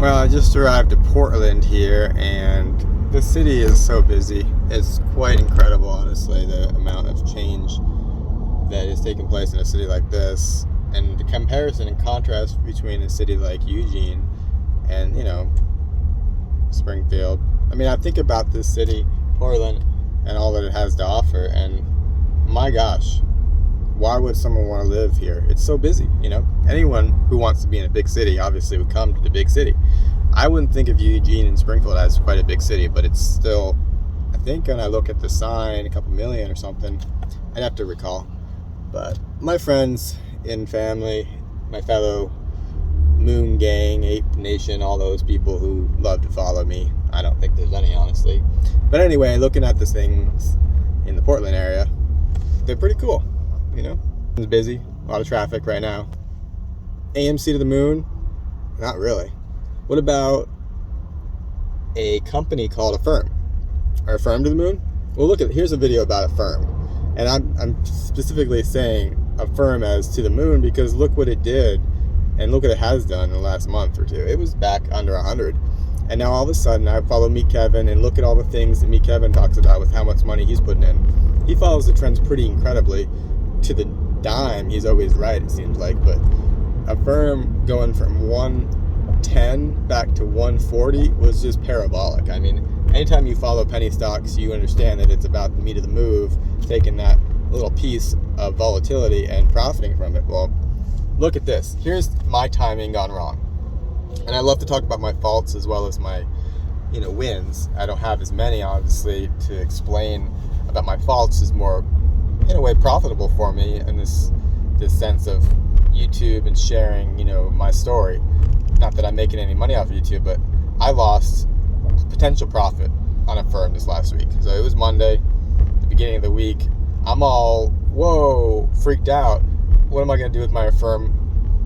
Well, I just arrived to Portland here, and the city is so busy. It's quite incredible, honestly, the amount of change that is taking place in a city like this, and the comparison and contrast between a city like Eugene and, Springfield. I mean, I think about this city, Portland, and all that it has to offer, and my gosh, why would someone want to live here? It's so busy, Anyone who wants to be in a big city obviously would come to the big city. I wouldn't think of Eugene and Springfield as quite a big city, but it's still, I think when I look at the sign, a couple million or something, I'd have to recall. But my friends and family, my fellow Moon Gang, Ape Nation, all those people who love to follow me, I don't think there's any, honestly. But anyway, looking at the things in the Portland area, they're pretty cool. It's busy, a lot of traffic right now. AMC to the moon? Not really. What about a company called AFRM? Or AFRM to the moon? Well, here's a video about AFRM. And I'm specifically saying AFRM as to the moon because look what it did and look what it has done in the last month or two. It was back under 100. And now all of a sudden I follow Meet Kevin and look at all the things that Meet Kevin talks about with how much money he's putting in. He follows the trends pretty incredibly. To the dime, he's always right, it seems like, but a firm going from 110 back to 140 was just parabolic. I mean, anytime you follow penny stocks, you understand that it's about the meat of the move, taking that little piece of volatility and profiting from it. Well, look at this. Here's my timing gone wrong. And I love to talk about my faults as well as my, wins. I don't have as many, obviously, to explain about my faults is more in a way profitable for me in this sense of YouTube and sharing, my story. Not that I'm making any money off of YouTube, but I lost potential profit on a firm this last week. So it was Monday, the beginning of the week. I'm all, freaked out. What am I going to do with my firm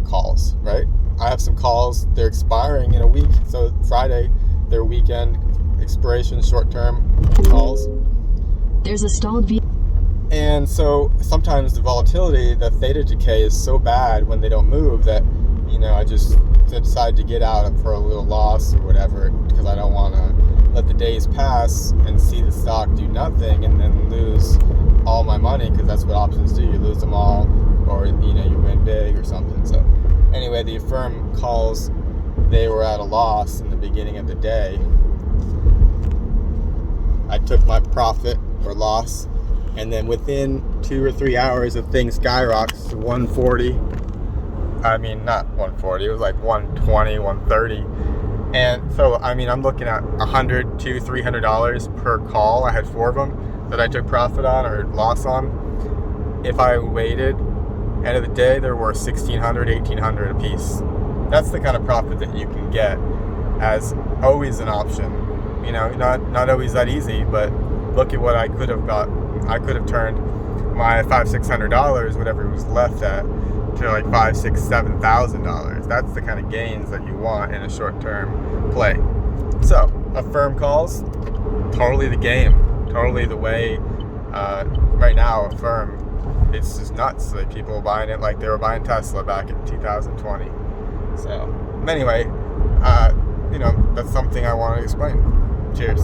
calls, right? I have some calls, they're expiring in a week. So Friday, their weekend expiration, short-term calls. There's a stalled view. And so sometimes the volatility, the theta decay is so bad when they don't move that, I just decide to get out for a little loss or whatever because I don't want to let the days pass and see the stock do nothing and then lose all my money because that's what options do. You lose them all or, you win big or something. So anyway, the AFRM calls, they were at a loss in the beginning of the day. I took my profit or loss. And then within 2 or 3 hours of things skyrockets to 140. I mean, not 140, it was like 120, 130. And so, I'm looking at $100 to $300 per call. I had 4 of them that I took profit on or loss on. If I waited, end of the day, they're worth $1,600, $1,800 a piece. That's the kind of profit that you can get as always an option. Not always that easy, but look at what I could have got. I could have turned my $500-$600, whatever it was left at, to like $5,000, $6,000, $7,000. That's the kind of gains that you want in a short-term play. So, AFRM calls, totally the game, totally the way. Right now, AFRM, it's just nuts. Like people buying it like they were buying Tesla back in 2020. So, anyway, that's something I want to explain. Cheers.